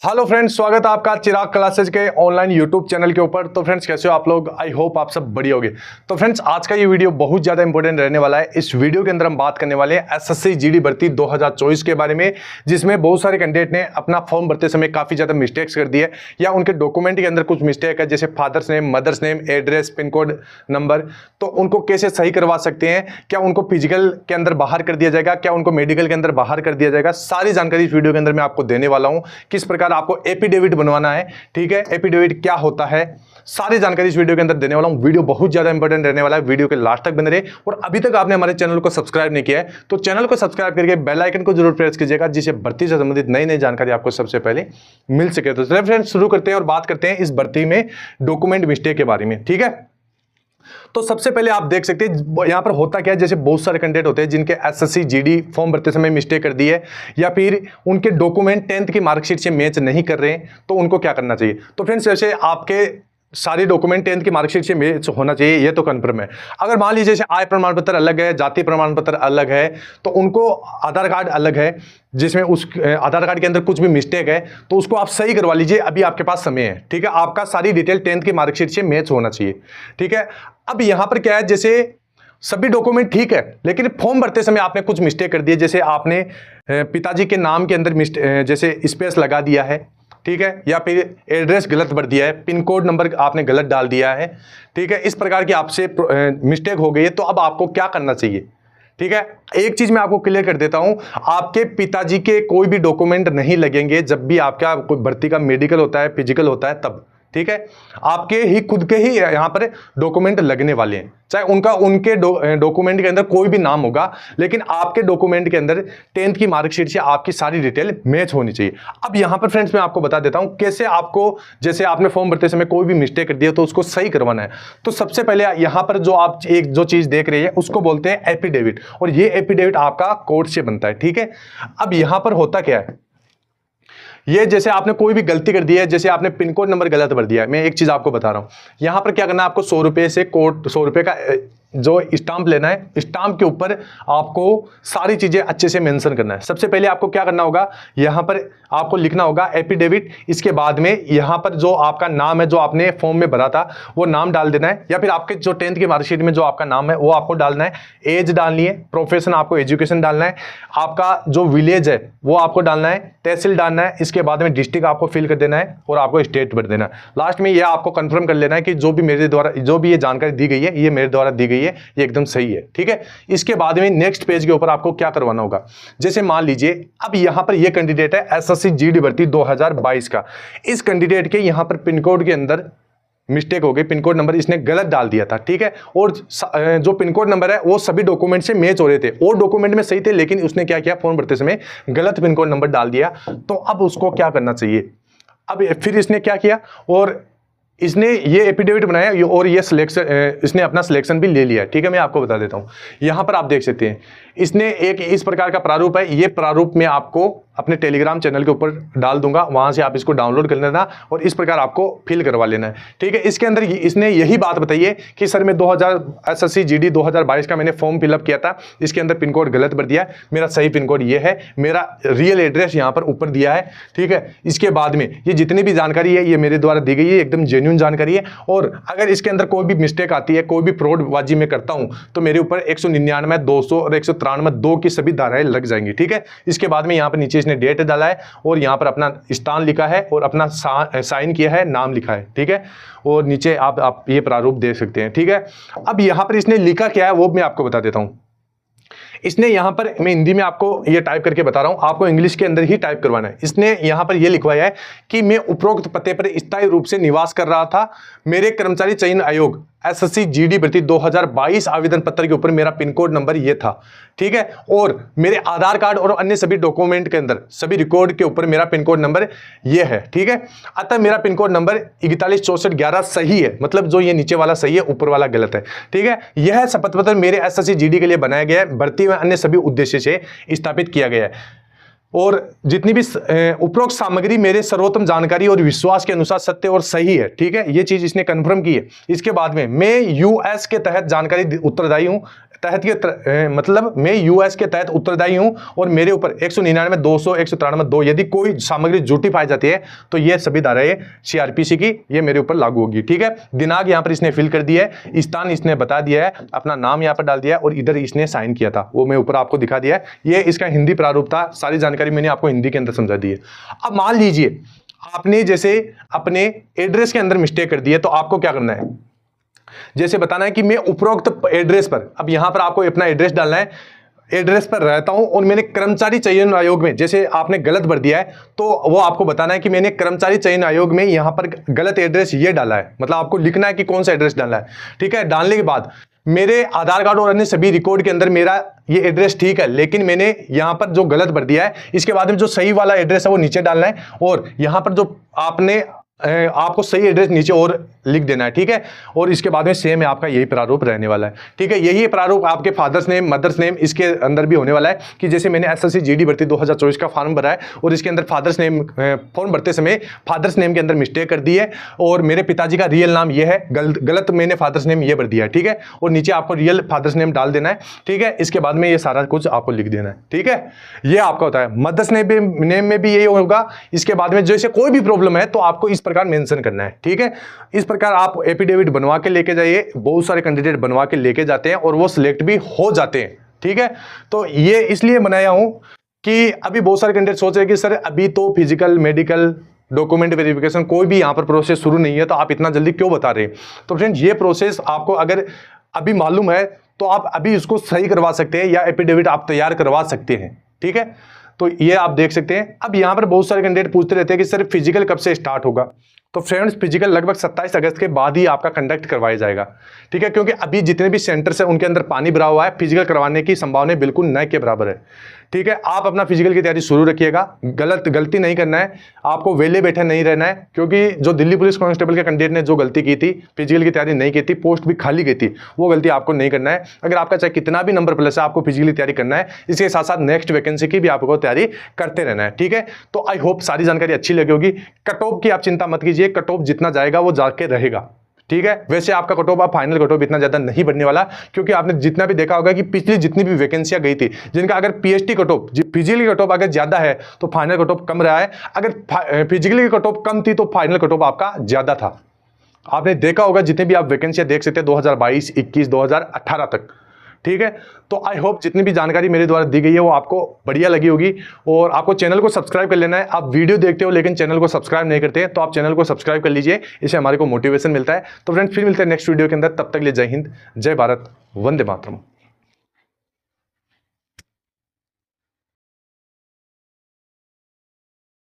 Hello friends, स्वागत है आपका चिराग क्लासेज के ऑनलाइन यूट्यूब चैनल के ऊपर। तो फ्रेंड्स, कैसे हो आप लोग? आई होप आप सब बढ़िया होगे। तो फ्रेंड्स, आज का ये वीडियो बहुत ज़्यादा इंपॉर्टेंट रहने वाला है। इस वीडियो के अंदर हम बात करने वाले हैं एसएससी जीडी भर्ती 2024 के बारे में, जिसमें बहुत सारे कैंडिडेट ने अपना फॉर्म भरते समय काफ़ी ज़्यादा मिस्टेक्स कर दी है या उनके डॉक्यूमेंट के अंदर कुछ मिस्टेक है, जैसे father's name, mother's name, address, pin code number. तो उनको कैसे सही करवा सकते हैं? क्या उनको फिजिकल के अंदर बाहर कर दिया जाएगा? क्या उनको मेडिकल के अंदर बाहर कर दिया जाएगा? सारी जानकारी इस वीडियो के अंदर मैं आपको देने वाला हूँ। किस प्रकार आपको एफिडेविट बनवाना है, ठीक है, एफिडेविट क्या होता है, सारी जानकारी इस वीडियो के अंदर देने वाला हूं। वीडियो बहुत ज्यादा इंपॉर्टेंट रहने वाला है, वीडियो के लास्ट तक बने रहे। और अभी तक आपने हमारे चैनल को सब्सक्राइब नहीं किया है तो चैनल को सब्सक्राइब करके बेल आइकन को जरूर प्रेस कीजिएगा, जिससे भर्ती से संबंधित नई नई जानकारी आपको सबसे पहले मिल सके। तो चलिए फ्रेंड्स, शुरू करते हैं और बात करते हैं इस भर्ती में डॉक्यूमेंट मिस्टेक के बारे में, ठीक है। तो सबसे पहले आप देख सकते हैं यहां पर होता क्या है, जैसे बहुत सारे कैंडिडेट होते हैं जिनके एसएससी जीडी फॉर्म भरते समय मिस्टेक कर दी है या फिर उनके डॉक्यूमेंट 10th की मार्कशीट से मैच नहीं कर रहे हैं, तो उनको क्या करना चाहिए? तो फ्रेंड्स, जैसे आपके सारे डॉक्यूमेंट 10th की मार्कशीट से मैच होना चाहिए, ये तो कन्फर्म है। अगर मान लीजिए जैसे आय प्रमाण पत्र अलग है, जाति प्रमाण पत्र अलग है, तो उनको आधार कार्ड अलग है, जिसमें उस आधार कार्ड के अंदर कुछ भी मिस्टेक है तो उसको आप सही करवा लीजिए, अभी आपके पास समय है, ठीक है। आपका सारी डिटेल 10th की मार्कशीट से मैच होना चाहिए, ठीक है। अब यहां पर क्या है, जैसे सभी डॉक्यूमेंट ठीक है लेकिन फॉर्म भरते समय आपने कुछ मिस्टेक कर दी है, जैसे आपने पिताजी के नाम के अंदर जैसे स्पेस लगा दिया है, ठीक है, या फिर एड्रेस गलत भर दिया है, पिन कोड नंबर आपने गलत डाल दिया है, ठीक है। इस प्रकार की आपसे मिस्टेक हो गई है, तो अब आपको क्या करना चाहिए, ठीक है। एक चीज मैं आपको क्लियर कर देता हूं, आपके पिताजी के कोई भी डॉक्यूमेंट नहीं लगेंगे जब भी आपका कोई भर्ती का मेडिकल होता है, फिजिकल होता है, तब, ठीक है। आपके ही खुद के ही यहां पर डॉक्यूमेंट लगने वाले हैं, चाहे उनके डॉक्यूमेंट के अंदर कोई भी नाम होगा, लेकिन आपके डॉक्यूमेंट के अंदर 10th की मार्कशीट से आपकी सारी डिटेल मैच होनी चाहिए। अब यहां पर फ्रेंड्स मैं आपको बता देता हूं कैसे आपको, जैसे आपने फॉर्म भरते समय कोई भी मिस्टेक कर दिया तो उसको सही करवाना है। तो सबसे पहले यहां पर जो आप जो चीज देख रहे हैं उसको बोलते हैं एफिडेविट, और ये एफिडेविट आपका कोर्ट से बनता है, ठीक है। अब यहां पर होता क्या है, ये जैसे आपने कोई भी गलती कर दी है, जैसे आपने पिन कोड नंबर गलत भर दिया है, मैं एक चीज आपको बता रहा हूं, यहां पर क्या करना है, आपको 100 रुपए से कोर्ट 100 रुपए का जो स्टाम्प लेना है, स्टाम्प के ऊपर आपको सारी चीजें अच्छे से मेंशन करना है। सबसे पहले आपको क्या करना होगा, यहां पर आपको लिखना होगा एफिडेविट, इसके बाद में यहां पर जो आपका नाम है जो आपने फॉर्म में भरा था वो नाम डाल देना है, या फिर आपके जो 10th की मार्कशीट में जो आपका नाम है वो आपको डालना है, एज डालनी है, प्रोफेशन आपको एजुकेशन डालना है, आपका जो विलेज है वो आपको डालना है, तहसील डालना है, इसके बाद में डिस्ट्रिक्ट आपको फिल कर देना है और आपको स्टेट भर देना है। लास्ट में ये आपको कंफर्म कर लेना है कि जो भी मेरे द्वारा जो भी ये जानकारी दी गई है ये मेरे द्वारा दी गई है, ये एकदम सही है, ठीक है। इसके बाद में नेक्स्ट पेज के ऊपर आपको क्या करवाना होगा, जैसे मान लीजिए अब यहां पर ये कैंडिडेट है एसएससी जीडी भर्ती 2022 का, इस कैंडिडेट के यहां पर पिन कोड के अंदर मिस्टेक हो गई, पिन कोड नंबर इसने गलत डाल दिया था, ठीक है। और जो पिन कोड नंबर है वो सभी डॉक्यूमेंट से मैच हो रहे थे और डॉक्यूमेंट में सही थे, लेकिन उसने क्या किया, फॉर्म भरते समय गलत पिन कोड नंबर डाल दिया। तो अब उसको क्या करना चाहिए, अब फिर इसने क्या किया, और इसने ये एफिडेविट बनाया और ये सिलेक्शन, इसने अपना सिलेक्शन भी ले लिया, ठीक है। मैं आपको बता देता हूं, यहां पर आप देख सकते हैं इसने एक इस प्रकार का प्रारूप है, ये प्रारूप में आपको अपने टेलीग्राम चैनल के ऊपर डाल दूंगा, वहां से आप इसको डाउनलोड कर लेना और इस प्रकार आपको फिल करवा लेना है, ठीक है। इसके अंदर इसने यही बात बताई है कि सर मैं एसएससी जीडी 2022 का मैंने फॉर्म फिलअप किया था, इसके अंदर पिन कोड गलत भर दिया है, मेरा सही पिन कोड ये है, मेरा रियल एड्रेस यहाँ पर ऊपर दिया है, ठीक है। इसके बाद में ये जितनी भी जानकारी है ये मेरे द्वारा दी गई है, एकदम जेन्युइन जानकारी है, और अगर इसके अंदर कोई भी मिस्टेक आती है, कोई भी फ्रॉडबाजी में करता हूं तो मेरे ऊपर 199, 200 और 193 2 की सभी धाराएं लग जाएंगी, ठीक है। इसके बाद में यहाँ पर नीचे इसने डेट डाला है और यहाँ पर अपना स्थान लिखा है और अपना साइन किया है, नाम लिखा है, ठीक है। और नीचे आप ये प्रारूप देख सकते हैं, ठीक है। अब यहाँ पर इसने लिखा क्या है वो मैं आपको बता देता हूं। इसने यहां पर, मैं हिंदी में आपको ये टाइप करके बता रहा हूं, आपको इंग्लिश के अंदर ही टाइप करवाना है। इसने यहां पर ये लिखवाया है कि मैं उपरोक्त पते पर स्थायी रूप से निवास कर रहा था, मेरे कर्मचारी चयन आयोग एसएससी जीडी भर्ती 2022 आवेदन पत्र के ऊपर मेरा पिन कोड नंबर ये था, ठीक है। और मेरे आधार कार्ड और अन्य सभी डॉक्यूमेंट के अंदर सभी रिकॉर्ड के ऊपर मेरा पिन कोड नंबर ये है, ठीक है। अतः मेरा पिन कोड नंबर 416411 सही है, मतलब जो ये नीचे वाला सही है, ऊपर वाला गलत है, ठीक है। यह शपथ पत्र मेरे एसएससी जीडी के लिए बनाया गया है, भर्ती में अन्य सभी उद्देश्य से स्थापित किया गया है, और जितनी भी उपरोक्त सामग्री मेरे सर्वोत्तम जानकारी और विश्वास के अनुसार सत्य और सही है, ठीक है। ये चीज इसने कंफर्म की है। इसके बाद में मैं यूएस के तहत जानकारी उत्तरदायी हूं, तहत के मतलब मैं यूएस के तहत उत्तरदायी हूं और मेरे ऊपर 199, 200, 193, 2 यदि कोई सामग्री झूठी पाई जाती है तो ये सभी धाराएं सीआरपीसी की ये मेरे ऊपर लागू होगी। ठीक है, दिनांक यहां पर इसने फिल कर दिया है, स्थान इसने बता दिया है, अपना नाम यहां पर डाल दिया है और इधर इसने साइन किया था वो मैं ऊपर आपको दिखा दिया है। ये इसका हिंदी प्रारूप था, सारी जानकारी मैंने आपको हिंदी के अंदर समझा दी है। अब मान लीजिए आपने जैसे अपने एड्रेस के अंदर मिस्टेक कर दी है तो आपको क्या करना है, जैसे बताना है कि मैं उपरोक्त एड्रेस पर, अब यहां पर आपको अपना एड्रेस डालना है, एड्रेस पर रहता हूं और मैंने कर्मचारी चयन आयोग में, जैसे आपने गलत भर दिया है तो वो आपको बताना है कि मैंने कर्मचारी चयन आयोग में यहां पर गलत एड्रेस ये डाला है, मतलब आपको लिखना है कि कौन सा एड्रेस डालना है। ठीक है, डालने के बाद मेरे आधार कार्ड और अन्य सभी रिकॉर्ड के अंदर मेरा ये एड्रेस ठीक है, लेकिन मैंने यहां पर जो गलत भर दिया है इसके बाद में जो सही वाला एड्रेस है वो नीचे डालना है और यहां पर जो आपको सही एड्रेस नीचे और लिख देना है। ठीक है, और इसके बाद में सेम है आपका यही प्रारूप रहने वाला है। ठीक है, यही प्रारूप आपके फादर्स नेम, मदर्स नेम इसके अंदर भी होने वाला है कि जैसे मैंने एसएससी जीडी भर्ती 2024 का फॉर्म भरा है और इसके अंदर फादर्स नेम फॉर्म भरते समय फादर्स नेम के अंदर मिस्टेक कर दी है और मेरे पिताजी का रियल नाम ये है, गलत मैंने फादर्स नेम ये भर दिया है। ठीक है, और नीचे आपको रियल फादर्स नेम डाल देना है। ठीक है, इसके बाद में ये सारा कुछ आपको लिख देना है। ठीक है, ये आपका होता है। मदर्स नेम में भी यही होगा। इसके बाद में जैसे कोई भी प्रॉब्लम है तो आपको इस प्रकार मेंशन करना है। ठीक है, इस प्रकार आप एफिडेविट बनवा के लेके जाइए। बहुत सारे कैंडिडेट बनवा के लेके जाते हैं और वो सिलेक्ट भी हो जाते हैं। ठीक है, तो ये इसलिए बनाया हूं कि अभी बहुत सारे कैंडिडेट सोच रहे हैं कि सर अभी तो फिजिकल, मेडिकल, डॉक्यूमेंट वेरिफिकेशन कोई भी यहां पर प्रोसेस शुरू नहीं है तो आप इतना जल्दी क्यों बता रहे हैं। तो फ्रेंड्स ये प्रोसेस आपको अगर अभी मालूम है तो आप अभी इसको सही करवा सकते हैं या एफिडेविट आप तैयार करवा सकते हैं। ठीक है, तो ये आप देख सकते हैं। अब यहां पर बहुत सारे कैंडिडेट पूछते रहते हैं कि सर फिजिकल कब से स्टार्ट होगा। तो फ्रेंड्स फिजिकल लगभग 27 अगस्त के बाद ही आपका कंडक्ट करवाया जाएगा। ठीक है, क्योंकि अभी जितने भी सेंटर्स हैं उनके अंदर पानी भरा हुआ है, फिजिकल करवाने की संभावना बिल्कुल न के बराबर है। ठीक है, आप अपना फिजिकल की तैयारी शुरू रखिएगा। गलती नहीं करना है, आपको वेले बैठे नहीं रहना है, क्योंकि जो दिल्ली पुलिस कांस्टेबल के कैंडिडेट ने जो गलती की थी, फिजिकल की तैयारी नहीं की थी, पोस्ट भी खाली गई थी, वो गलती आपको नहीं करना है। अगर आपका चाहे कितना भी नंबर प्लस है, आपको फिजिकल की तैयारी करना है। इसके साथ साथ नेक्स्ट वैकेंसी की भी आपको तैयारी करते रहना है। ठीक है, तो आई होप सारी जानकारी अच्छी लगी होगी। कट ऑफ की आप चिंता मत कीजिए, कट ऑफ जितना जाएगा वो जाके रहेगा। ठीक है, वैसे आपका कट ऑफ, आप फाइनल कट ऑफ इतना ज्यादा नहीं बढ़ने वाला, क्योंकि आपने जितना भी देखा होगा कि पिछली जितनी भी वैकेंसियां गई थी जिनका अगर PhD cut off, physically cut off अगर ज्यादा है तो फाइनल कट ऑफ कम रहा है, अगर फिजिकली कट ऑफ कम थी तो फाइनल कट ऑफ आपका ज्यादा था। आपने देखा होगा जितने भी आप वैकेंसियां देख सकते हैं 2022, 21, 2018 तक। ठीक है, तो आई होप जितनी भी जानकारी मेरे द्वारा दी गई है वो आपको बढ़िया लगी होगी और आपको चैनल को सब्सक्राइब कर लेना है। आप वीडियो देखते हो लेकिन चैनल को सब्सक्राइब नहीं करते तो आप चैनल को सब्सक्राइब कर लीजिए, इससे हमारे को मोटिवेशन मिलता है। तो फ्रेंड्स फिर मिलते हैं नेक्स्ट वीडियो के अंदर, तब तक के लिए जय हिंद, जय भारत, वंदे मातरम।